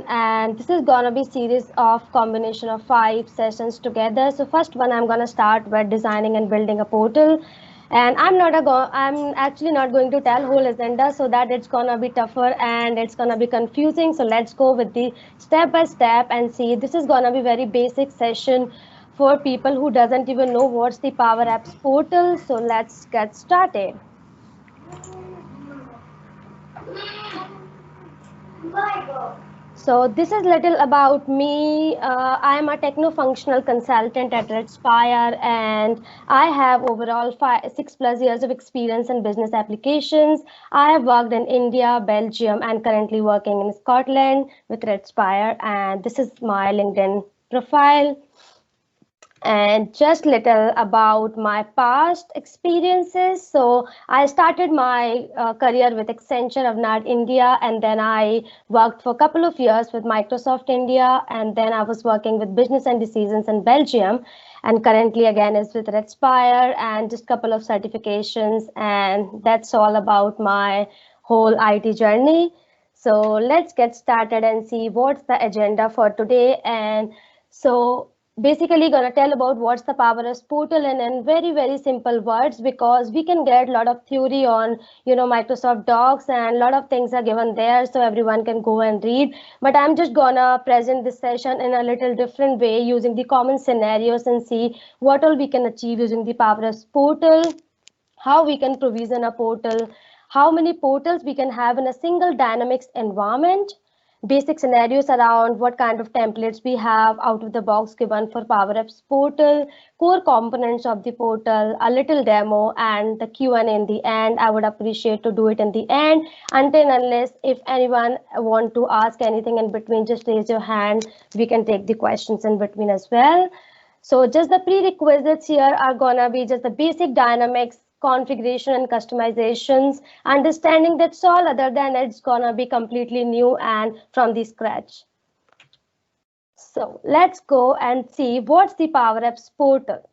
and this is gonna be series of combination of 5 sessions together. So first one, I'm gonna start with designing and building a portal, and I'm actually not going to tell whole agenda so that it's gonna be tougher and it's gonna be confusing. So let's go with the step by step and see. This is gonna be very basic session for people who doesn't even know what's the Power Apps portal. So let's get started. So this is little about me. I am a techno-functional consultant at Redspire, and I have overall 6+ years of experience in business applications. I have worked in India, Belgium, and currently working in Scotland with Redspire. And this is my LinkedIn profile. And just little about my past experiences. So I started my career with Accenture of NAD India, and then I worked for a couple of years with Microsoft India, and then I was working with Business and Decisions in Belgium, and currently again is with Redspire and just couple of certifications, and that's all about my whole IT journey. So let's get started and see what's the agenda for today. And so basically gonna tell about what's the Power Apps portal and in very simple words, because we can get a lot of theory on Microsoft Docs, and a lot of things are given there so everyone can go and read, but I'm just gonna present this session in a little different way using the common scenarios and see what all we can achieve using the Power Apps portal, how we can provision a portal, how many portals we can have in a single Dynamics environment, basic scenarios around what kind of templates we have out of the box given for Power Apps portal, core components of the portal, a little demo, and the Q&A in the end. I would appreciate to do it in the end. Until unless if anyone want to ask anything in between, just raise your hand. We can take the questions in between as well. So just the prerequisites here are gonna be just the basic Dynamics configuration and customizations, understanding that's all, other than it's gonna be completely new and from the scratch. So let's go and see what's the Power Apps portal.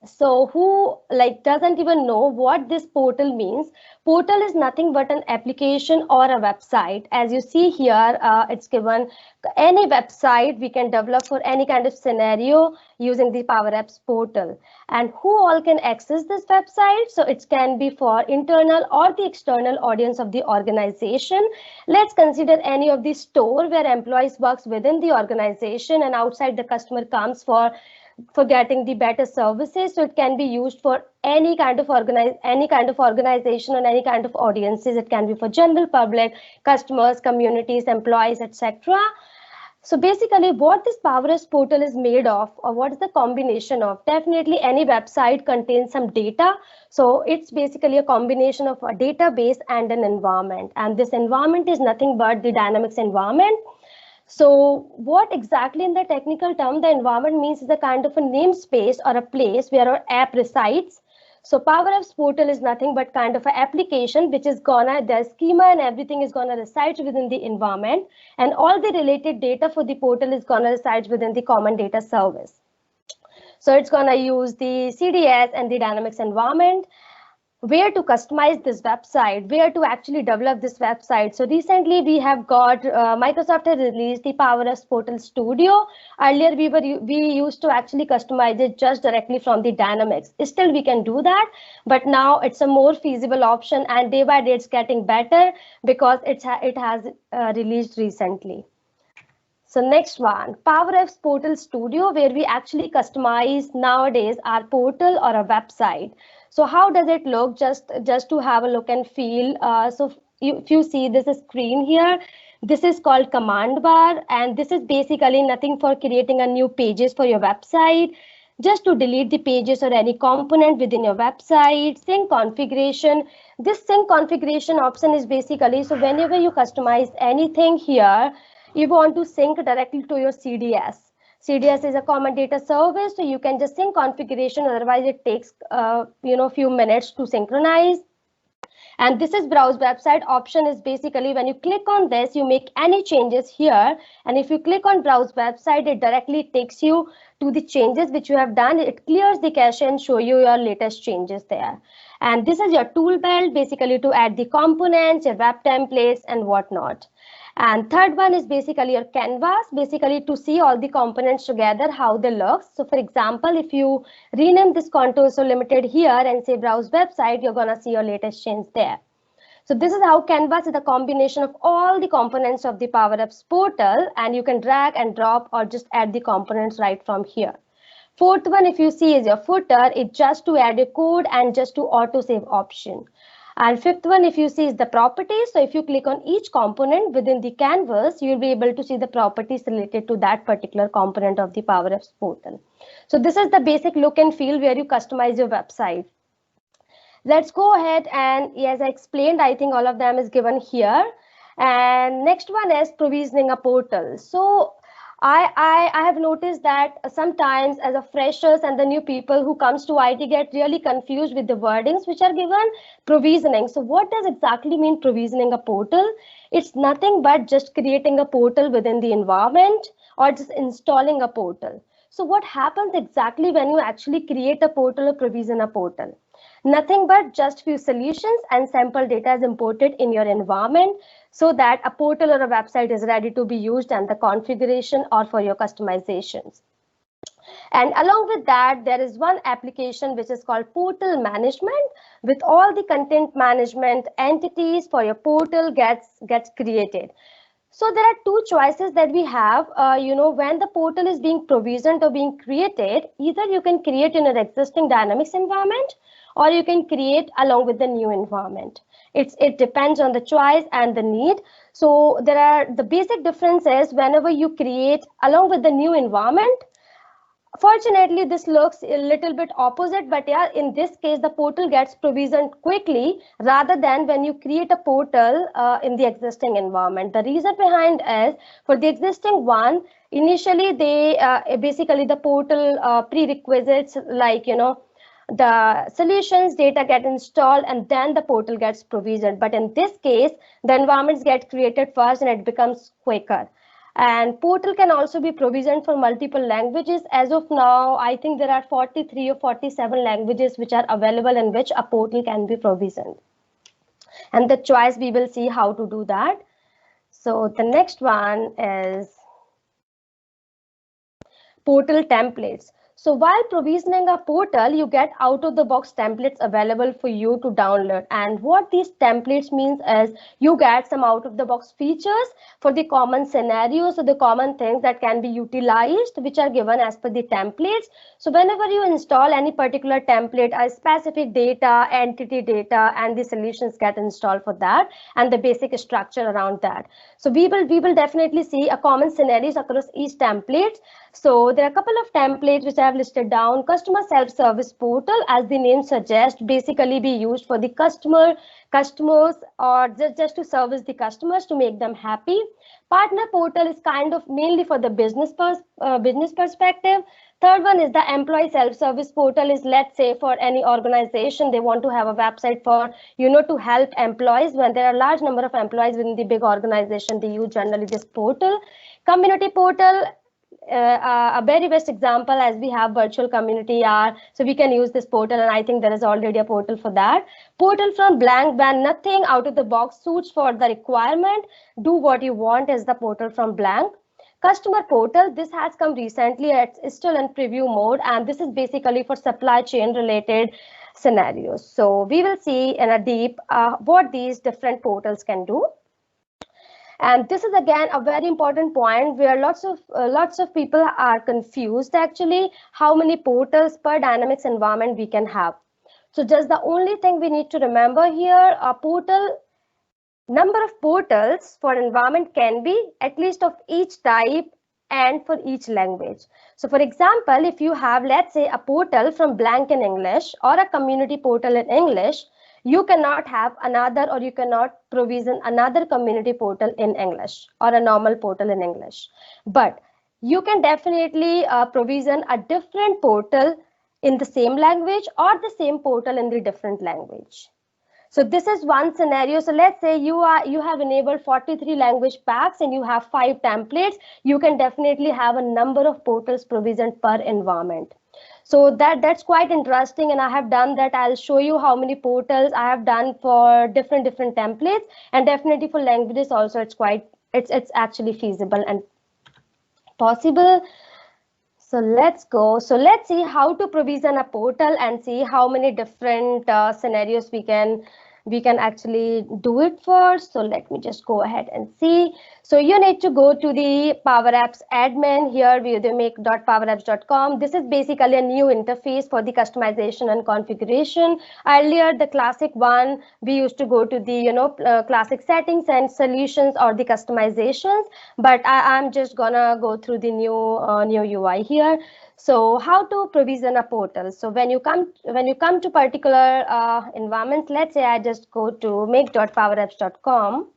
So who doesn't even know what this portal means? Portal is nothing but an application or a website. As you see here, it's given any website we can develop for any kind of scenario using the Power Apps portal. And who all can access this website? So it can be for internal or the external audience of the organization. Let's consider any of the store where employees works within the organization and outside the customer comes for getting the better services. So it can be used for any kind of organization and any kind of audiences. It can be for general public, customers, communities, employees, etc. So basically what this Power Apps portal is made of, or what is the combination of? Definitely any website contains some data. So it's basically a combination of a database and an environment. And this environment is nothing but the Dynamics environment. So what exactly in the technical term the environment means is a kind of a namespace or a place where our app resides. So Power Apps portal is nothing but kind of an application which is the schema and everything is gonna reside within the environment, and all the related data for the portal is gonna reside within the common data service. So it's gonna use the CDS and the Dynamics environment. Where to customize this website, where to actually develop this website. So recently we have got Microsoft has released the Power Apps Portal Studio. Earlier we used to actually customize it just directly from the Dynamics. Still we can do that, but now it's a more feasible option, and day by day it's getting better because it has released recently. So next one, Power Apps Portal Studio, where we actually customize nowadays our portal or a website. So how does it look? Just to have a look and feel. So if you see this screen here, this is called command bar, and this is basically nothing for creating a new pages for your website. Just to delete the pages or any component within your website. Sync configuration. This sync configuration option is basically, so whenever you customize anything here, you want to sync directly to your CDS. CDS is a common data service, so you can just sync configuration, otherwise it takes few minutes to synchronize. And this is browse website option is basically when you click on this, you make any changes here. And if you click on browse website, it directly takes you to the changes which you have done. It clears the cache and show you your latest changes there. And this is your tool belt, basically to add the components, your web templates and whatnot. And third one is basically your canvas, basically to see all the components together, how they look. So for example, if you rename this Contour So Limited here and say browse website, you're gonna see your latest change there. So this is how Canvas is a combination of all the components of the Power Apps portal, and you can drag and drop or just add the components right from here. Fourth one, if you see, is your footer. It's just to add a code and just to auto save option. And fifth one, if you see, is the properties. So if you click on each component within the canvas, you'll be able to see the properties related to that particular component of the Power Apps portal. So this is the basic look and feel where you customize your website. Let's go ahead and, as I explained, I think all of them is given here. And next one is provisioning a portal. So I have noticed that sometimes as a freshers and the new people who comes to IT get really confused with the wordings which are given. Provisioning. So what does exactly mean provisioning a portal? It's nothing but just creating a portal within the environment or just installing a portal. So what happens exactly when you actually create a portal or provision a portal? Nothing but just few solutions and sample data is imported in your environment so that a portal or a website is ready to be used and the configuration or for your customizations. And along with that, there is one application which is called Portal Management. With all the content management entities for your portal gets created. So there are two choices that we have. When the portal is being provisioned or being created, either you can create in an existing Dynamics environment or you can create along with the new environment. It depends on the choice and the need. So the basic difference is whenever you create along with the new environment, fortunately, this looks a little bit opposite, but yeah, in this case, the portal gets provisioned quickly rather than when you create a portal in the existing environment. The reason behind is for the existing one, initially they basically the portal prerequisites like, the solutions data get installed and then the portal gets provisioned. But in this case, the environments get created first and it becomes quicker. And portal can also be provisioned for multiple languages. As of now, I think there are 43 or 47 languages which are available in which a portal can be provisioned. And the choice, we will see how to do that. So the next one is portal templates. So while provisioning a portal, you get out-of-the-box templates available for you to download. And what these templates means is you get some out-of-the-box features for the common scenarios or the common things that can be utilized, which are given as per the templates. So whenever you install any particular template, a specific data, entity data, and the solutions get installed for that, and the basic structure around that. So we will definitely see a common scenarios across each template. So there are a couple of templates which I have listed down. Customer self-service portal, as the name suggests, basically be used for the customers or just to service the customers to make them happy. Partner portal is kind of mainly for the business perspective. Third one is the employee self-service portal is, let's say, for any organization, they want to have a website for, to help employees. When there are a large number of employees within the big organization, they use generally this portal. Community portal, a very best example as we have virtual community are, so we can use this portal, and I think there is already a portal for that. Portal from blank, when nothing out of the box suits for the requirement, do what you want is the portal from blank. Customer portal, this has come recently, it's still in preview mode, and this is basically for supply chain related scenarios. So we will see in a deep what these different portals can do. And this is again a very important point where lots of people are confused actually how many portals per Dynamics environment we can have. So just the only thing we need to remember here, a portal number of portals for environment can be at least of each type and for each language. So for example, if you have, let's say, a portal from blank in English or a community portal in English, you cannot have another, or you cannot provision another community portal in English or a normal portal in English. But you can definitely provision a different portal in the same language or the same portal in the different language. So this is one scenario. So let's say you have enabled 43 language packs and you have 5 templates. You can definitely have a number of portals provisioned per environment. So that's quite interesting, and I have done that. I'll show you how many portals I have done for different templates, and definitely for languages also it's quite it's actually feasible and possible. So let's go. So let's see how to provision a portal and see how many different scenarios we can actually do it for. So let me just go ahead and see. So you need to go to the Power Apps admin here, make.powerapps.com. This is basically a new interface for the customization and configuration. Earlier, the classic one, we used to go to the classic settings and solutions or the customizations, but I'm just gonna go through the new UI here. So how to provision a portal? So when you come to particular environment, let's say I just go to make.powerapps.com.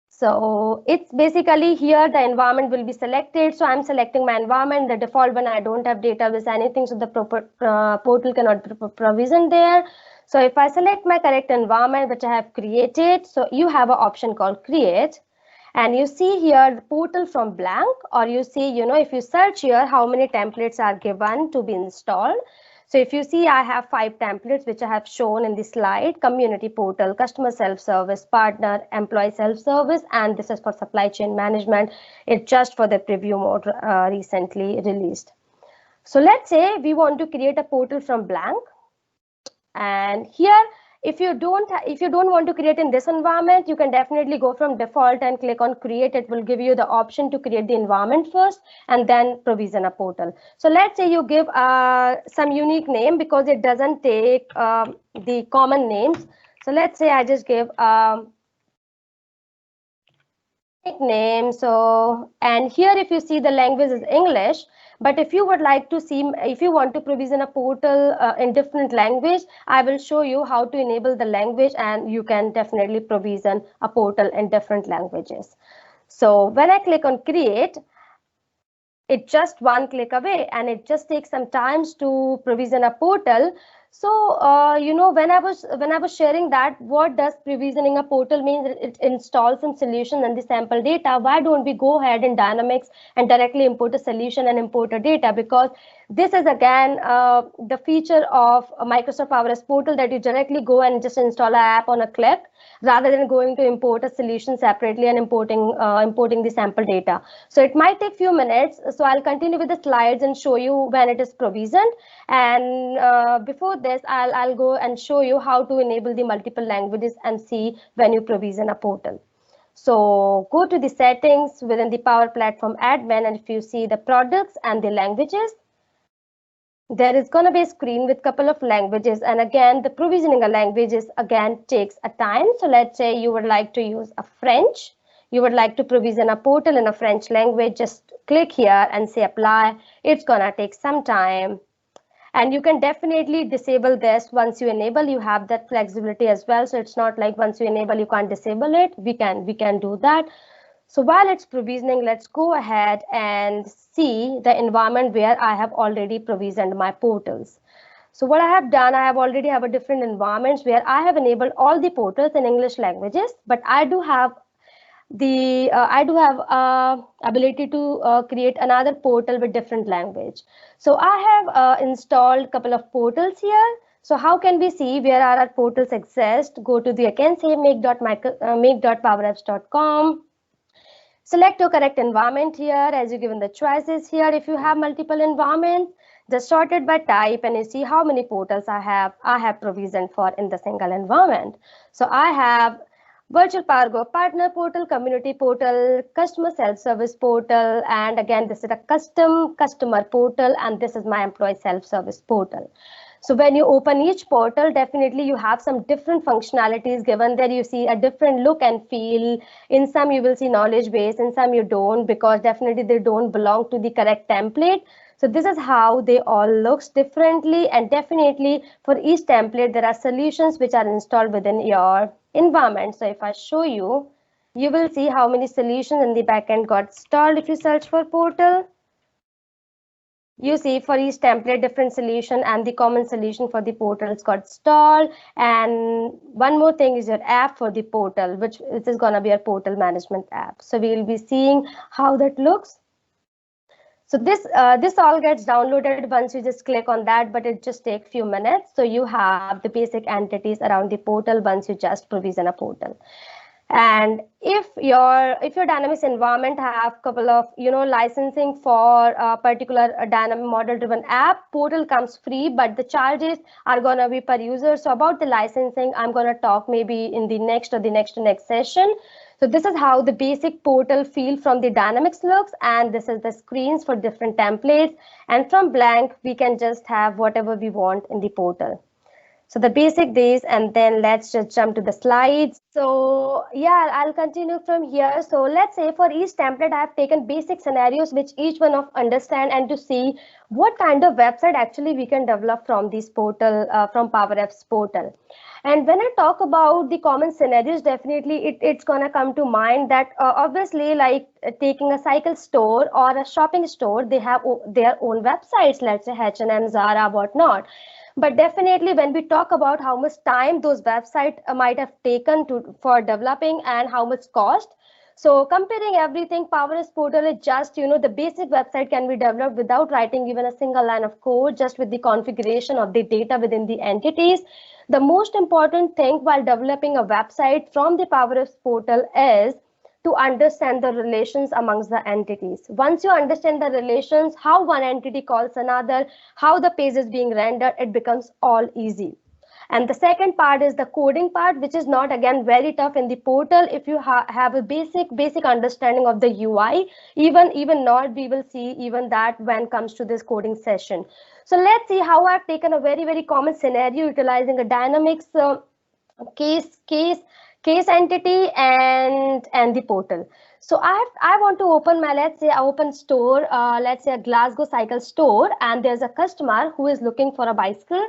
So it's basically here the environment will be selected. So I'm selecting my environment, the default one. I don't have database anything, so the portal cannot be provisioned there. So if I select my correct environment which I have created, so you have an option called create. And you see here the portal from blank, or you see, if you search here, how many templates are given to be installed. So if you see, I have 5 templates, which I have shown in the slide: community portal, customer self-service, partner, employee self-service, and this is for supply chain management. It's just for the preview mode recently released. So let's say we want to create a portal from blank. And here, if you don't want to create in this environment, you can definitely go from default and click on create. It will give you the option to create the environment first and then provision a portal. So let's say you give some unique name, because it doesn't take the common names. So let's say I just give name. So, and here if you see, the language is English, but if you would like to see, if you want to provision a portal in different language, I will show you how to enable the language, and you can definitely provision a portal in different languages. So when I click on create, it's just one click away, and it just takes some time to provision a portal. So when I was sharing that, what does provisioning a portal mean? It installs some solution and the sample data. Why don't we go ahead in Dynamics and directly import a solution and import a data? Because this is again the feature of Microsoft Power Apps portal, that you directly go and just install an app on a click, rather than going to import a solution separately and importing the sample data. So it might take few minutes. So I'll continue with the slides and show you when it is provisioned. And before this, I'll go and show you how to enable the multiple languages and see when you provision a portal. So go to the settings within the Power Platform admin, and if you see the products and the languages, there is going to be a screen with couple of languages. And again, the provisioning of languages again takes a time. So let's say you would like to use a French. You would like to provision a portal in a French language. Just click here and say apply. It's going to take some time. And you can definitely disable this. Once you enable, you have that flexibility as well. So it's not like once you enable, you can't disable it. We can do that. So while it's provisioning, let's go ahead and see the environment where I have already provisioned my portals. So what I have done, I already have a different environments where I have enabled all the portals in English languages, but I do have the ability to create another portal with different language. So I have installed a couple of portals here. So how can we see where our portals exist? Go to the, again, say make.powerapps.com. Select your correct environment here, as you given the choices here. If you have multiple environments, just sort it by type, and you see how many portals I have provisioned for in the single environment. So I have Virtual PowerGo Partner Portal, Community Portal, Customer Self-Service Portal, and again, this is a custom customer portal, and this is my Employee Self-Service Portal. So when you open each portal, definitely you have some different functionalities given there. You see a different look and feel. In some you will see knowledge base, in some you don't, because definitely they don't belong to the correct template. So this is how they all looks differently, and definitely for each template there are solutions which are installed within your environment. So if I show you, you will see how many solutions in the backend got installed. If you search for portal, you see for each template different solution, and the common solution for the portals got installed. And one more thing is your app for the portal, which is going to be a portal management app. So we will be seeing how that looks. So this all gets downloaded once you just click on that, but it just takes few minutes. So you have the basic entities around the portal once you just provision a portal. And if your Dynamics environment have couple of licensing for a particular dynamic model driven app, portal comes free, but the charges are gonna be per user. So about the licensing, I'm gonna talk maybe in the next or the next session. So this is how the basic portal feel from the Dynamics looks, and this is the screens for different templates. And from blank, we can just have whatever we want in the portal. So the basic days, and then let's just jump to the slides. So yeah, I'll continue from here. So let's say for each template, I've taken basic scenarios which each one of understand, and to see what kind of website actually we can develop from this portal, from Power Apps portal. And when I talk about the common scenarios, definitely it's gonna come to mind that obviously, like taking a cycle store or a shopping store, they have their own websites, let's say H&M, Zara, whatnot. But definitely when we talk about how much time those websites might have taken for developing and how much cost, so comparing everything, Power Apps portal is just, the basic website can be developed without writing even a single line of code, just with the configuration of the data within the entities. The most important thing while developing a website from the Power Apps portal is to understand the relations amongst the entities. Once you understand the relations, how one entity calls another, how the page is being rendered, it becomes all easy. And the second part is the coding part, which is not again very tough in the portal. If you have a basic understanding of the UI, even not, we will see even that when it comes to this coding session. So let's see how I've taken a very common scenario utilizing a Dynamics case entity and the portal. So I want to open my, let's say I open store, let's say a Glasgow cycle store, and there's a customer who is looking for a bicycle,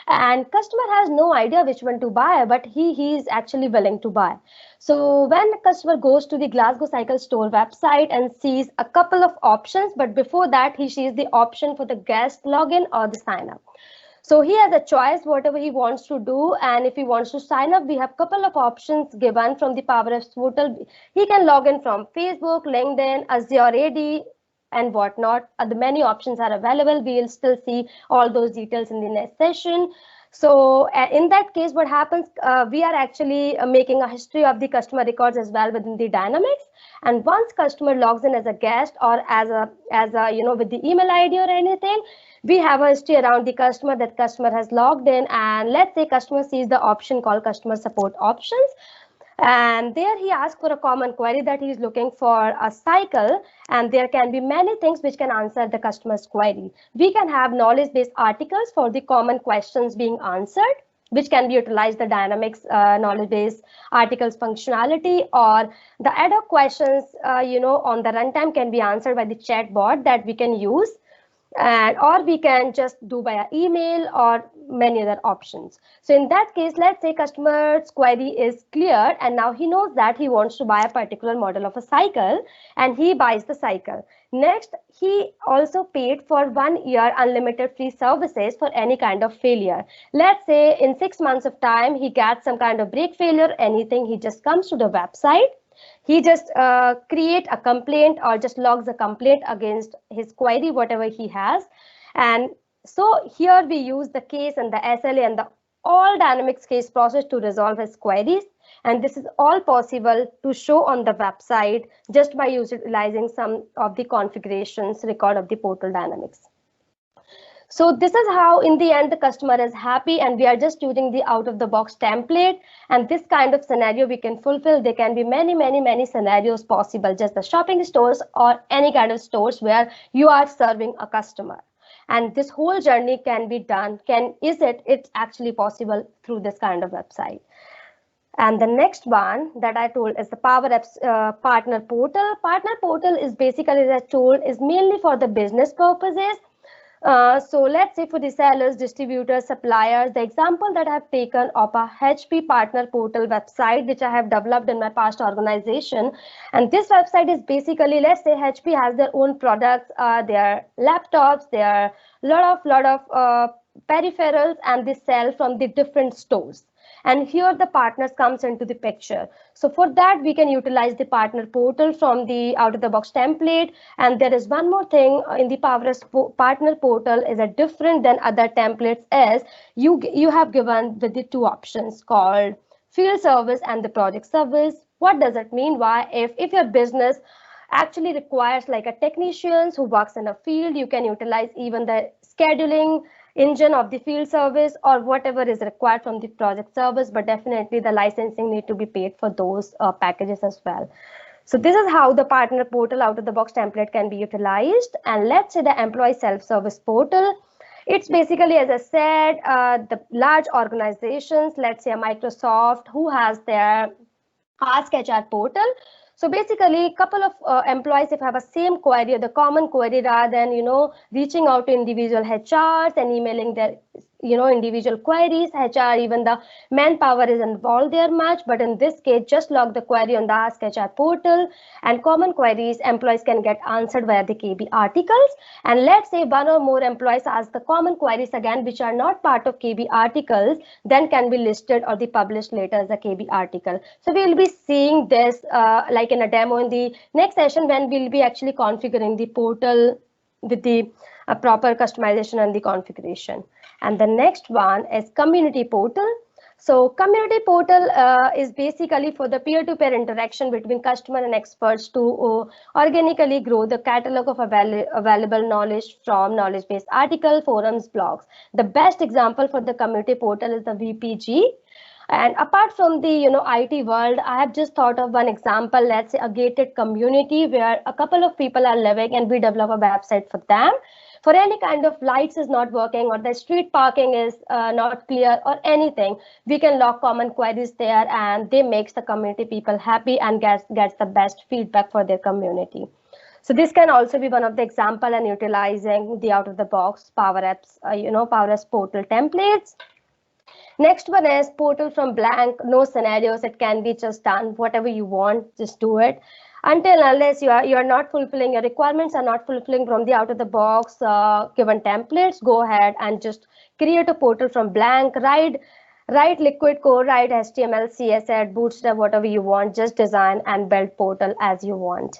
and customer has no idea which one to buy, but he is actually willing to buy. So when the customer goes to the Glasgow cycle store website and sees a couple of options, but before that he sees the option for the guest login or the sign up. So he has a choice whatever he wants to do, and if he wants to sign up, we have a couple of options given from the Power Apps portal. He can log in from Facebook, LinkedIn, Azure AD, and whatnot. The many options are available. We will still see all those details in the next session. So in that case, what happens, we are actually making a history of the customer records as well within the Dynamics. And once customer logs in as a guest or as a with the email ID or anything, we have a history around the customer, that customer has logged in, and let's say customer sees the option called customer support options. And there he asks for a common query that he is looking for a cycle, and there can be many things which can answer the customer's query. We can have knowledge-based articles for the common questions being answered, which can be utilized the Dynamics knowledge-based articles functionality, or the ad hoc questions on the runtime can be answered by the chatbot that we can use. Or we can just do via email or many other options. So in that case, let's say customer's query is clear, and now he knows that he wants to buy a particular model of a cycle, and he buys the cycle. Next, he also paid for 1 year unlimited free services for any kind of failure. Let's say in 6 months of time, he gets some kind of brake failure, anything, he just comes to the website. He just create a complaint or just logs a complaint against his query, whatever he has. And so here we use the case and the SLA and the all Dynamics case process to resolve his queries. And this is all possible to show on the website just by utilizing some of the configurations record of the portal Dynamics. So this is how in the end the customer is happy, and we are just using the out of the box template, and this kind of scenario we can fulfill. There can be many scenarios possible, just the shopping stores or any kind of stores where you are serving a customer. And this whole journey can be done. It's actually possible through this kind of website. And the next one that I told is the Power Apps Partner Portal. Partner Portal is basically the tool is mainly for the business purposes. So let's say for the sellers, distributors, suppliers, the example that I've taken of a HP Partner Portal website, which I have developed in my past organization. And this website is basically, let's say HP has their own products, their laptops, their lot of peripherals, and they sell from the different stores. And here the partners comes into the picture. So for that, we can utilize the partner portal from the out of the box template. And there is one more thing in the partner portal is a different than other templates is you have given with the two options called field service and the project service. What does it mean? Why if your business actually requires like a technician who works in a field, you can utilize even the scheduling engine of the field service or whatever is required from the project service, but definitely the licensing need to be paid for those packages as well. So this is how the partner portal out of the box template can be utilized. And let's say the employee self-service portal. It's basically, as I said, the large organizations, let's say a Microsoft, who has their Ask HR portal. So basically, a couple of employees, if have a same query or the common query, rather than reaching out to individual HRs and emailing their individual queries, HR, even the manpower is involved there much. But in this case, just log the query on the Ask HR portal, and common queries employees can get answered via the KB articles. And let's say one or more employees ask the common queries again, which are not part of KB articles, then can be listed or the published later as a KB article. So we will be seeing this like in a demo in the next session when we'll be actually configuring the portal with the proper customization and the configuration. And the next one is community portal. So community portal is basically for the peer-to-peer interaction between customer and experts to organically grow the catalog of available knowledge from knowledge-based article, forums, blogs. The best example for the community portal is the VPG. And apart from the IT world, I have just thought of one example. Let's say a gated community where a couple of people are living and we develop a website for them. For any kind of lights is not working or the street parking is not clear or anything, we can log common queries there, and they makes the community people happy and gets the best feedback for their community. So this can also be one of the example and utilizing the out of the box Power Apps, Power Apps portal templates. Next one is portal from blank, no scenarios. It can be just done whatever you want, just do it. Until unless you are not fulfilling your requirements, are not fulfilling from the out of the box given templates, go ahead and just create a portal from blank. Write liquid code, write HTML, CSS, Bootstrap, whatever you want. Just design and build portal as you want.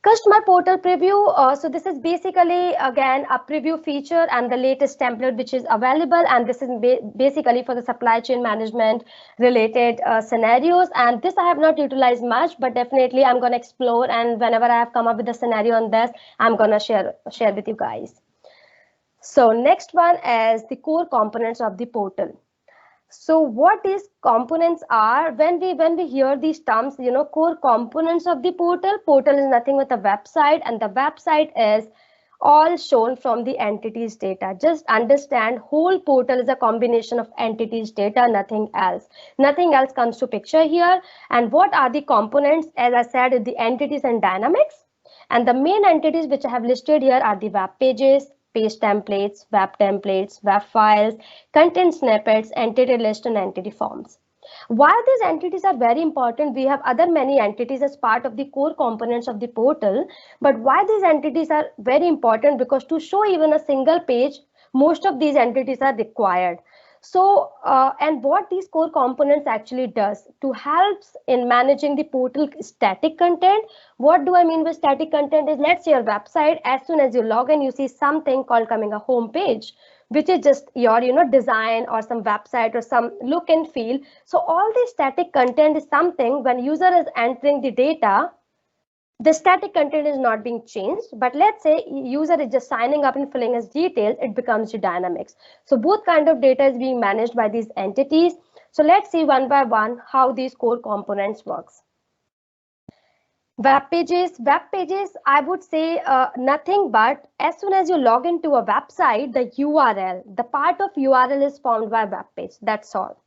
Customer portal preview. So this is basically, again, a preview feature and the latest template which is available. And this is basically for the supply chain management related scenarios. And this I have not utilized much, but definitely I'm going to explore. And whenever I have come up with a scenario on this, I'm going to share with you guys. So next one is the core components of the portal. So what these components are, when we hear these terms, core components of the portal. Portal is nothing but a website, and the website is all shown from the entities data. Just understand, whole portal is a combination of entities data, nothing else. Nothing else comes to picture here. And what are the components? As I said, the entities and dynamics. And the main entities which I have listed here are the web pages, page templates, web files, content snippets, entity list, and entity forms. Why these entities are very important? We have other many entities as part of the core components of the portal, but why these entities are very important? Because to show even a single page, most of these entities are required. So, and what these core components actually does to helps in managing the portal static content. What do I mean by static content is, let's say your website, as soon as you log in, you see something called coming a home page, which is just your design or some website or some look and feel. So all this static content is something when user is entering the data, the static content is not being changed, but let's say user is just signing up and filling his details, it becomes your dynamics. So both kind of data is being managed by these entities. So let's see one by one how these core components works. Web pages, I would say nothing but as soon as you log into a website, the URL, the part of URL is formed by web page. That's all.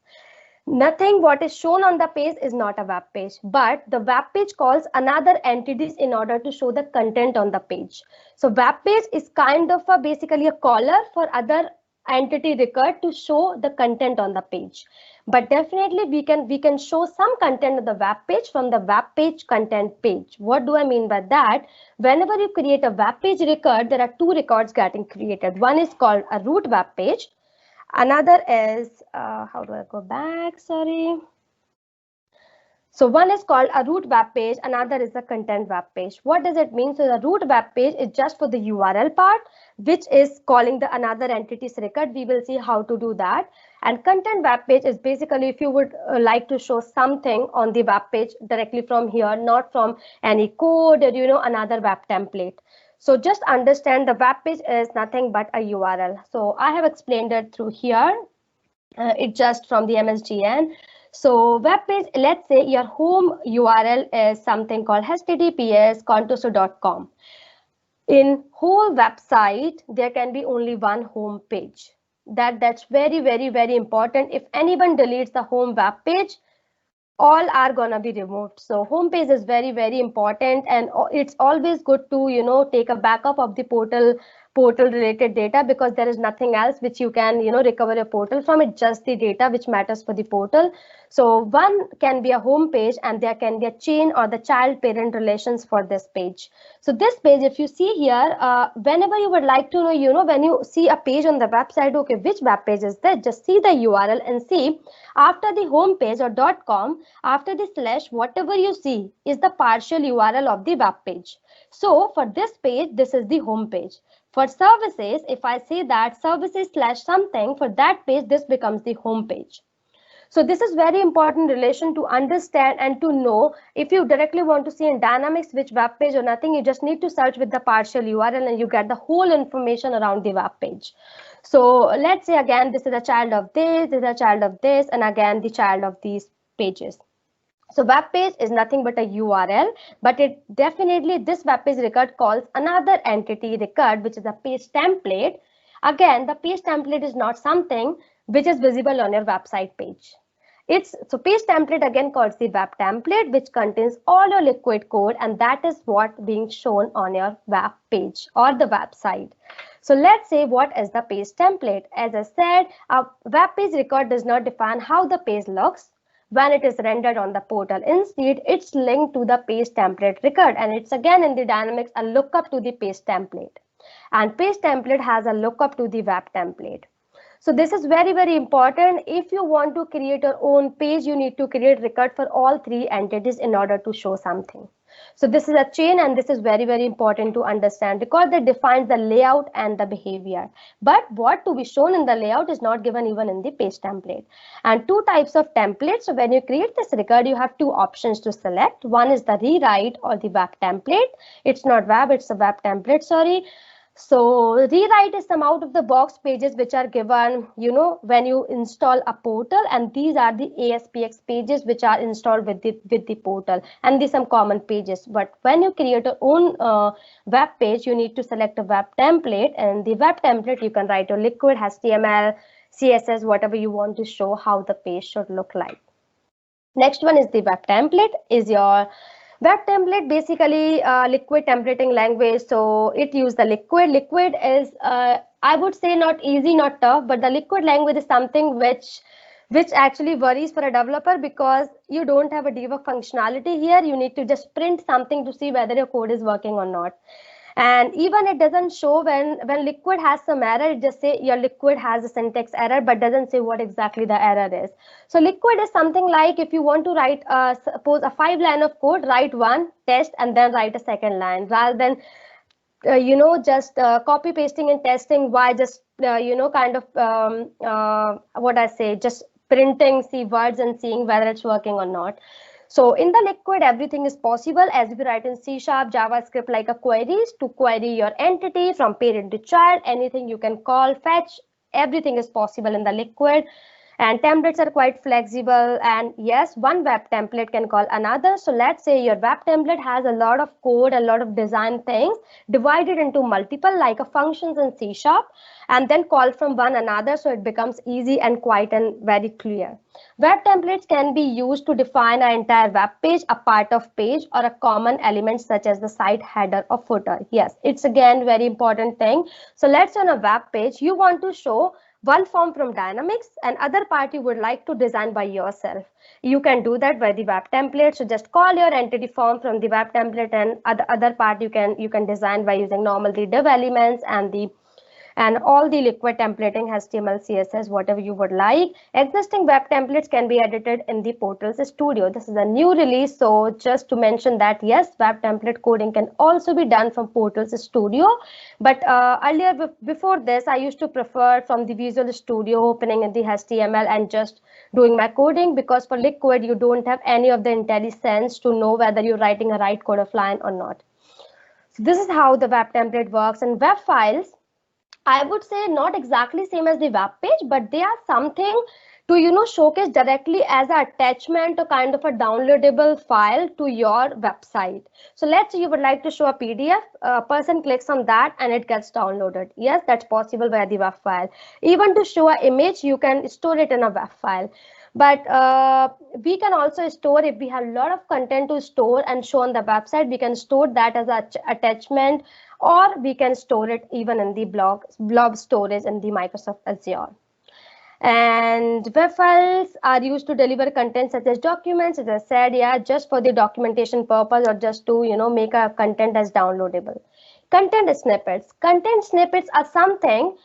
Nothing what is shown on the page is not a web page, but the web page calls another entities in order to show the content on the page. So web page is kind of basically a caller for other entity record to show the content on the page. But definitely we can show some content on the web page from the web page content page. What do I mean by that? Whenever you create a web page record, there are two records getting created. One is called a root web page, Another is, how do I go back? Sorry. So one is called a root web page, another is a content web page. What does it mean? So the root web page is just for the URL part, which is calling the another entity's record. We will see how to do that. And content web page is basically if you would like to show something on the web page directly from here, not from any code or another web template. So just understand the web page is nothing but a URL. So I have explained it through here. It's just from the MSDN. So web page, let's say your home URL is something called https://contoso.com. In whole website, there can be only one home page. That's very, very, very important. If anyone deletes the home web page, all are gonna be removed. So home page is very, very important, and it's always good to take a backup of the portal related data, because there is nothing else which you can recover a portal from. It's just the data which matters for the portal. So one can be a home page, and there can be a chain or the child parent relations for this page. So this page, if you see here, whenever you would like to know, when you see a page on the website, okay, which web page is that, just see the URL and see after the home page or .com, after the slash, whatever you see is the partial URL of the web page. So for this page, this is the home page. For services, if I say that services/something, for that page, this becomes the home page. So this is very important relation to understand and to know. If you directly want to see in Dynamics which web page or nothing, you just need to search with the partial URL and you get the whole information around the web page. So let's say again, this is a child of this is a child of this, and again the child of these pages. So web page is nothing but a URL, but it definitely, this web page record calls another entity record, which is a page template. Again, the page template is not something which is visible on your website page. So page template again calls the web template, which contains all your liquid code, and that is what being shown on your web page or the website. So let's say, what is the page template? As I said, a web page record does not define how the page looks when it is rendered on the portal. Instead, it's linked to the page template record, and it's again in the Dynamics a lookup to the page template, and page template has a lookup to the web template. So this is very, very important. If you want to create your own page, you need to create record for all three entities in order to show something. So this is a chain, and this is very, very important to understand, because that defines the layout and the behavior. But what to be shown in the layout is not given even in the page template. And two types of templates. So when you create this record, you have two options to select. One is the rewrite or the web template. It's not web, it's a web template, sorry. So rewrite is some out of the box pages which are given, when you install a portal, and these are the ASPX pages which are installed with the portal, and these some common pages. But when you create your own web page, you need to select a web template, and the web template you can write your liquid HTML, CSS, whatever you want to show how the page should look like. Next one is the web template. Is your web template basically liquid templating language. So it uses the liquid. Liquid is, I would say, not easy, not tough, but the liquid language is something which actually worries for a developer, because you don't have a debug functionality here. You need to just print something to see whether your code is working or not. And even it doesn't show when liquid has some error, it just say your liquid has a syntax error, but doesn't say what exactly the error is. So liquid is something like, if you want to write suppose a 5-line of code, write one, test, and then write a second line, rather than just copy pasting and testing. Why just kind of what I say, just printing see words and seeing whether it's working or not. So in the liquid, everything is possible, as we write in C#, JavaScript, like a queries to query your entity from parent to child, anything you can call, fetch, everything is possible in the liquid. And templates are quite flexible, and yes, one web template can call another. So let's say your web template has a lot of code, a lot of design things divided into multiple, like a functions in C#, and then call from one another, so it becomes easy and quite and very clear. Web templates can be used to define an entire web page, a part of page, or a common element such as the site header or footer. Yes, it's again very important thing. So let's say on a web page, you want to show one form from Dynamics and other part you would like to design by yourself. You can do that by the web template. So just call your entity form from the web template, and other part you can design by using normally div elements and the and all the liquid templating, HTML, CSS, whatever you would like. Existing web templates can be edited in the Portals Studio. This is a new release, so just to mention that yes, web template coding can also be done from Portals Studio. But earlier, before this, I used to prefer from the Visual Studio, opening in the HTML and just doing my coding, because for Liquid, you don't have any of the intelligence to know whether you're writing a right code offline or not. So this is how the web template works. And web files, I would say not exactly same as the web page, but they are something to showcase directly as an attachment or kind of a downloadable file to your website. So let's say you would like to show a PDF, a person clicks on that and it gets downloaded. Yes, that's possible via the web file. Even to show an image, you can store it in a web file. But we can also store, if we have a lot of content to store and show on the website, we can store that as an attachment, or we can store it even in the blob storage in the Microsoft Azure. And web files are used to deliver content such as documents, as I said, yeah, just for the documentation purpose, or just to make a content as downloadable. Content snippets. Content snippets are something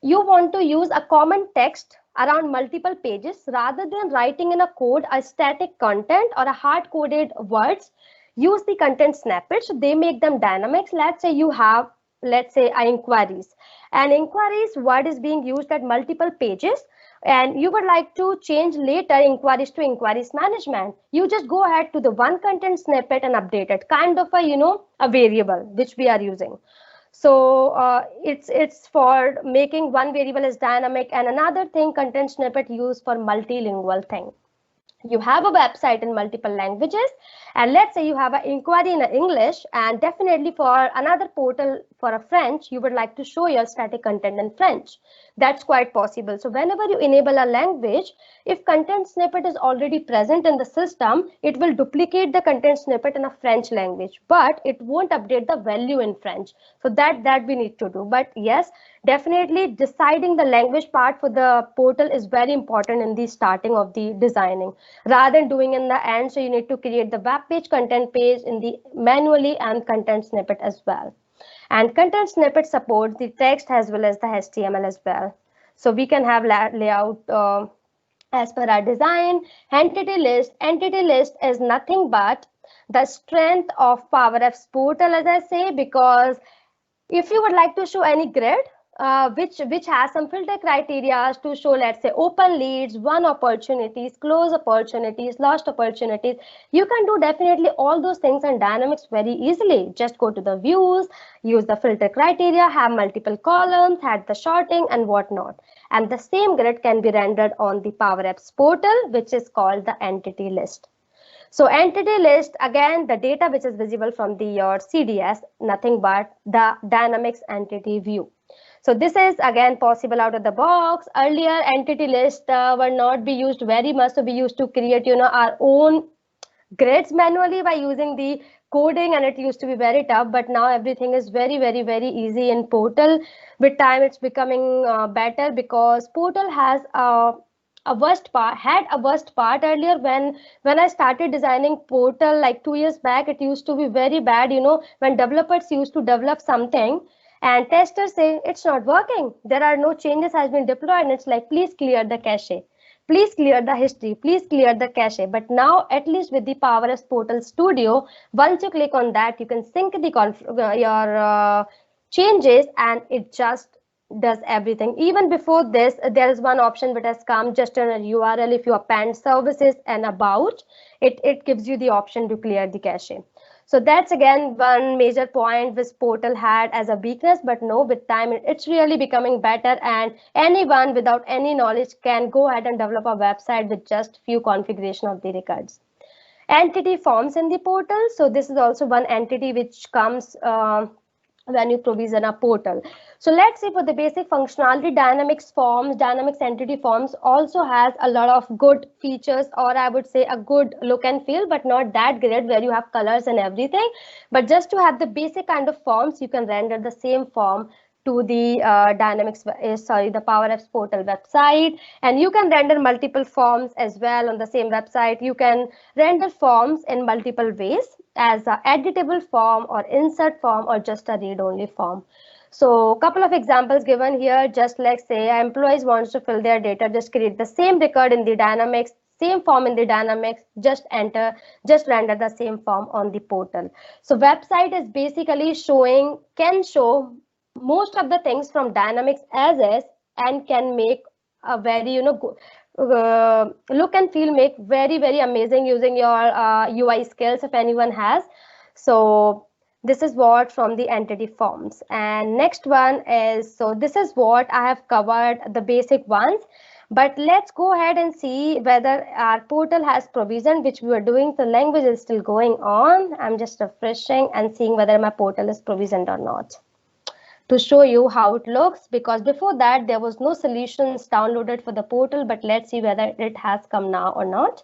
you want to use a common text around multiple pages rather than writing in a code a static content or a hard-coded words. Use the content snippets. They make them dynamics. Let's say you have, inquiries, and inquiries word is being used at multiple pages, and you would like to change later inquiries to inquiries management. You just go ahead to the one content snippet and update it, kind of a variable which we are using. So it's for making one variable as dynamic. And another thing, content snippet used for multilingual thing. You have a website in multiple languages, and let's say you have an inquiry in English, and definitely for another portal for a French, you would like to show your static content in French. That's quite possible. So whenever you enable a language, if content snippet is already present in the system, it will duplicate the content snippet in a French language, but it won't update the value in French. So that we need to do. But yes, definitely deciding the language part for the portal is very important in the starting of the designing, rather than doing in the end. So you need to create the web page, content page in the manually, and content snippet as well. And content snippet support the text as well as the HTML as well. So we can have layout as per our design. Entity list. Entity list is nothing but the strength of Power Apps portal, as I say, because if you would like to show any grid, which has some filter criteria to show, let's say, open leads, won opportunities, close opportunities, lost opportunities, you can do definitely all those things in Dynamics very easily. Just go to the views, use the filter criteria, have multiple columns, add the sorting and whatnot. And the same grid can be rendered on the Power Apps portal, which is called the entity list. So entity list, again, the data which is visible from your CDS, nothing but the Dynamics entity view. So this is again possible out of the box. Earlier, entity lists were not be used very much. So we used to create, our own grids manually by using the coding, and it used to be very tough. But now everything is very, very, very easy in Portal. With time, it's becoming better, because Portal has a worst part earlier. When I started designing Portal like 2 years back, it used to be very bad. When developers used to develop something and testers say it's not working, there are no changes has been deployed, and it's like, please clear the cache, please clear the history, please clear the cache. But now, at least with the Power Apps Portal Studio, once you click on that, you can sync the your changes, and it just does everything. Even before this, there is one option which has come just in a URL. If you append services and about, it gives you the option to clear the cache. So that's again one major point which Portal had as a weakness, but no, with time it's really becoming better, and anyone without any knowledge can go ahead and develop a website with just few configuration of the records. Entity forms in the portal. So this is also one entity which comes when you provision a portal. So let's say for the basic functionality, Dynamics entity forms also has a lot of good features, or I would say a good look and feel, but not that great where you have colors and everything. But just to have the basic kind of forms, you can render the same form to the the Power Apps portal website, and you can render multiple forms as well on the same website. You can render forms in multiple ways, as a editable form or insert form or just a read-only form. So a couple of examples given here, just like say employees wants to fill their data, just create the same record in the Dynamics, same form in the Dynamics, just render the same form on the portal. So website is basically can show most of the things from Dynamics as is, and can make a very, look and feel, make very, very amazing using your UI skills if anyone has. So this is what from the entity forms. And next one is, so this is what I have covered, the basic ones. But let's go ahead and see whether our portal has provision, which we were doing. The language is still going on. I'm just refreshing and seeing whether my portal is provisioned or not, to show you how it looks, because before that there was no solutions downloaded for the portal. But let's see whether it has come now or not.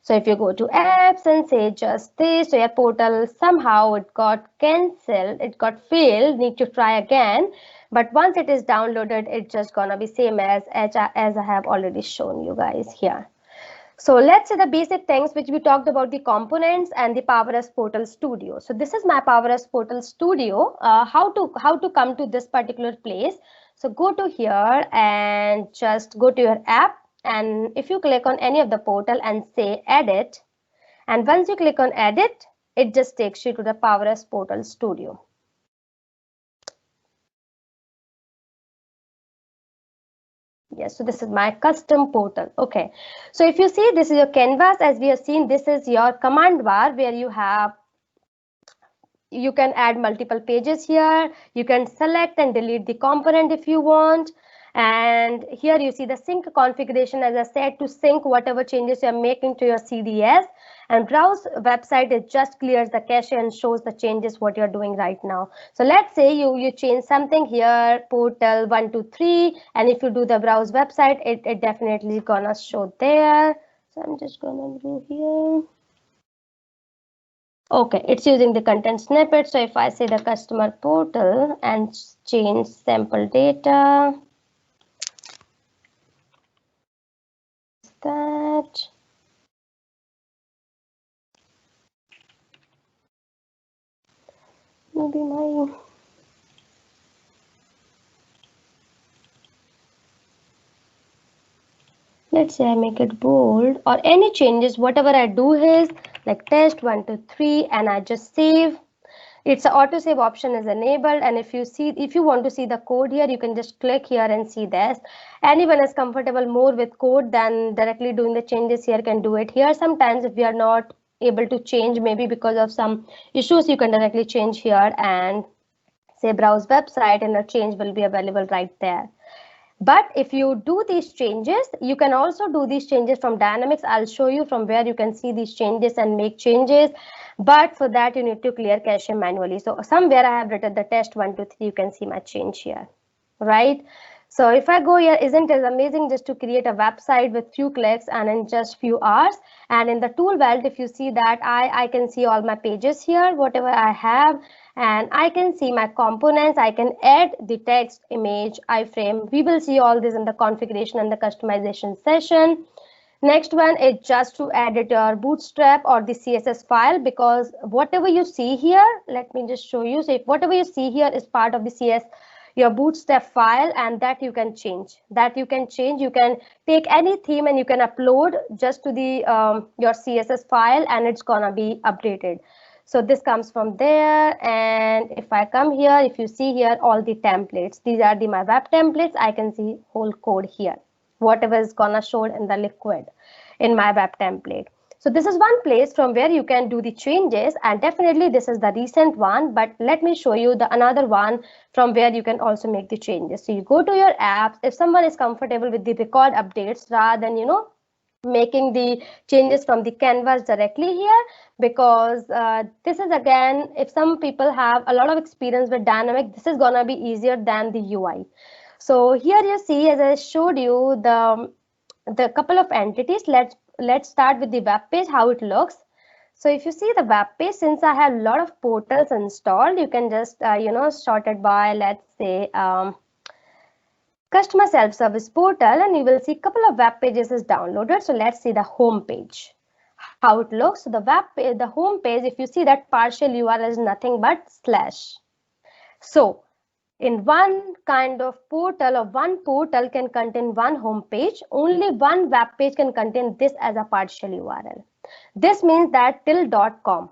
So if you go to apps and say just this, so your portal somehow it got cancelled, it got failed, need to try again. But once it is downloaded, it's just gonna be same as I have already shown you guys here. So let's say the basic things which we talked about, the components and the PowerS Portal Studio. So this is my PowerS Portal Studio. How to come to this particular place? So go to here and just go to your app. And if you click on any of the portal and say edit, and once you click on edit, it just takes you to the PowerS Portal Studio. Yes, so this is my custom portal. Okay, so if you see, this is your canvas. As we have seen, this is your command bar where you can add multiple pages here. You can select and delete the component if you want. And here you see the sync configuration, as I said, to sync whatever changes you're making to your CDS. And browse website, it just clears the cache and shows the changes what you're doing right now. So let's say you change something here, portal 123, and if you do the browse website, it definitely gonna show there. So I'm just gonna do here. Okay, it's using the content snippet. So if I say the customer portal and change sample data, that. Maybe my, let's say I make it bold, or any changes, whatever I do is like test 1 2 3, and I just save. It's an auto save option is enabled, and if you want to see the code here, you can just click here and see this. Anyone is comfortable more with code than directly doing the changes here can do it here. Sometimes if we are not able to change, maybe because of some issues, you can directly change here and say browse website, and a change will be available right there. But if you do these changes, you can also do these changes from Dynamics. I'll show you from where you can see these changes and make changes. But for that, you need to clear cache manually. So somewhere I have written the test 1 2 3. You can see my change here, right? So if I go here, isn't it amazing just to create a website with few clicks and in just few hours? And in the tool belt, if you see that, I can see all my pages here, whatever I have, and I can see my components. I can add the text, image, iframe. We will see all this in the configuration and the customization session. Next one is just to edit your bootstrap or the CSS file, because whatever you see here, let me just show you. So if whatever you see here is part of the your bootstrap file, and that you can change. You can take any theme and you can upload just to the your CSS file, and it's gonna be updated. So this comes from there. And if I come here, if you see here, all the templates, these are my web templates. I can see whole code here, whatever is gonna show in the liquid in my web template. So this is one place from where you can do the changes, and definitely this is the recent one, but let me show you the another one from where you can also make the changes. So you go to your apps. If someone is comfortable with the record updates rather than making the changes from the canvas directly here, because this is, again, if some people have a lot of experience with Dynamic, this is gonna be easier than the UI. So here you see, as I showed you, the couple of entities. Let's start with the web page, how it looks. So if you see the web page, since I have a lot of portals installed, you can just sort it by, let's say, customer self-service portal, and you will see a couple of web pages is downloaded. So let's see the home page. how it looks. So the the home page, if you see that partial URL is nothing but slash. So in one kind of portal, or one portal can contain one home page, only one web page can contain this as a partial URL. This means that till .com,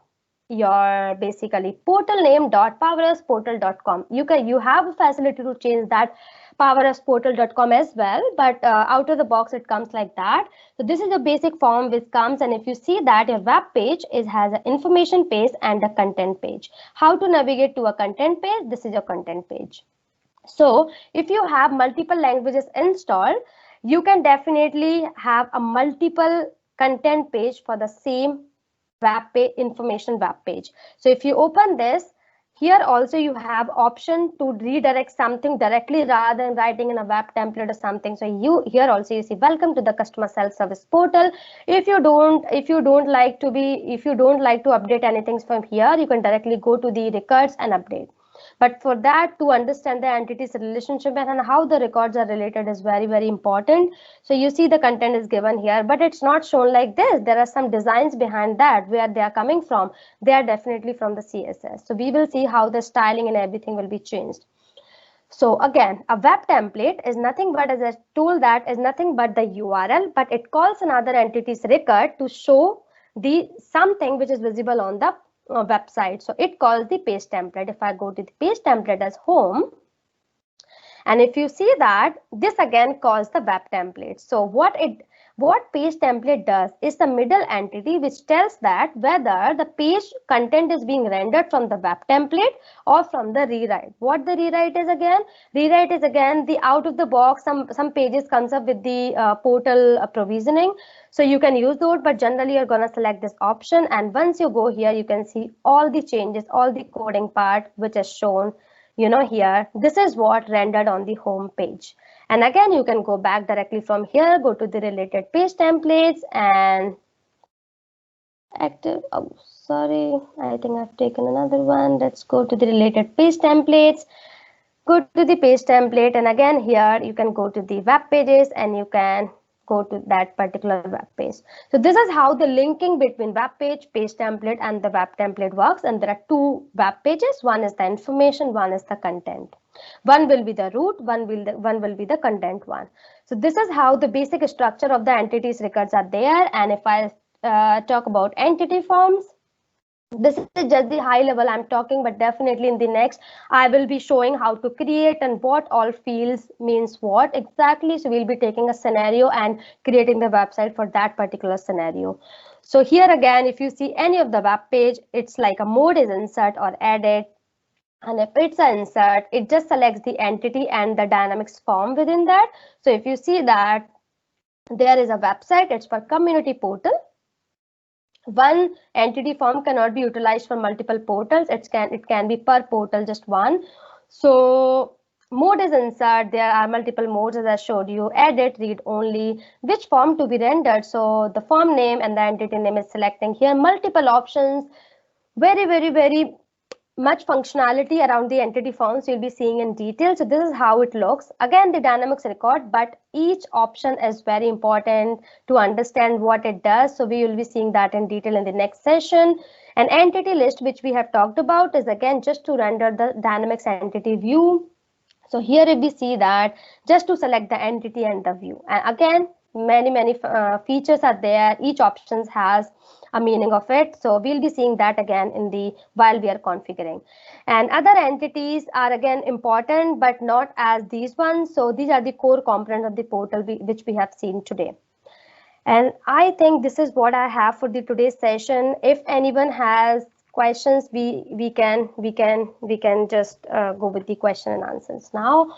your basically portal name .powerusportal.com. You have a facility to change that powerusportal.com as well, but out of the box it comes like that. So this is a basic form which comes, and if you see that your web page has an information page and a content page. How to navigate to a content page? This is your content page. So if you have multiple languages installed, you can definitely have a multiple content page for the same web page, information web page. So if you open this, here also you have option to redirect something directly rather than writing in a web template or something. So here also you see welcome to the customer self-service portal. If you don't like to update anything from here, you can directly go to the records and update. But for that, to understand the entity's relationship and how the records are related is very, very important. So you see the content is given here, but it's not shown like this. There are some designs behind that, where they are coming from. They are definitely from the CSS. So we will see how the styling and everything will be changed. So again, a web template is nothing but, as a tool, that is nothing but the URL, but it calls another entity's record to show the something which is visible on the website. So it calls the page template. If I go to the page template as home, and if you see that, this again calls the web template. So what page template does is the middle entity which tells that whether the page content is being rendered from the web template or from the rewrite. What the rewrite is again? Rewrite is again the out of the box. Some pages comes up with the portal provisioning. So you can use those, but generally you're going to select this option. And once you go here, you can see all the changes, all the coding part, which is shown, here. This is what rendered on the home page. And again, you can go back directly from here, go to the related page templates and active. Oh, sorry, I think I've taken another one. Let's go to the related page templates. Go to the page template, and again here you can go to the web pages and you can go to that particular web page. So this is how the linking between web page template, and the web template works. And there are two web pages. One is the information, one is the content. One will be the root, one will be the content one. So this is how the basic structure of the entities records are there. And if I talk about entity forms, this is just the high level I'm talking, but definitely in the next I will be showing how to create and what all fields means what exactly. So we'll be taking a scenario and creating the website for that particular scenario. So here again, if you see any of the web page, it's like a mode is insert or edit. And if it's an insert, it just selects the entity and the dynamics form within that. So if you see that there is a website, it's for community portal. One entity form cannot be utilized for multiple portals. It can be per portal, just one. So mode is insert. There are multiple modes, as I showed you. Edit, read only, which form to be rendered. So the form name and the entity name is selecting here. Multiple options, very, very, very much functionality around the entity forms you'll be seeing in detail. So this is how it looks. Again, the dynamics record, but each option is very important to understand what it does. So we will be seeing that in detail in the next session. An entity list, which we have talked about, is again just to render the dynamics entity view. So here if we see that, just to select the entity and the view. And again, many features are there. Each option has a meaning of it. So we'll be seeing that again while we are configuring. And other entities are again important, but not as these ones. So these are the core components of the portal which we have seen today. And I think this is what I have for the today's session. If anyone has questions, we can just go with the question and answers now.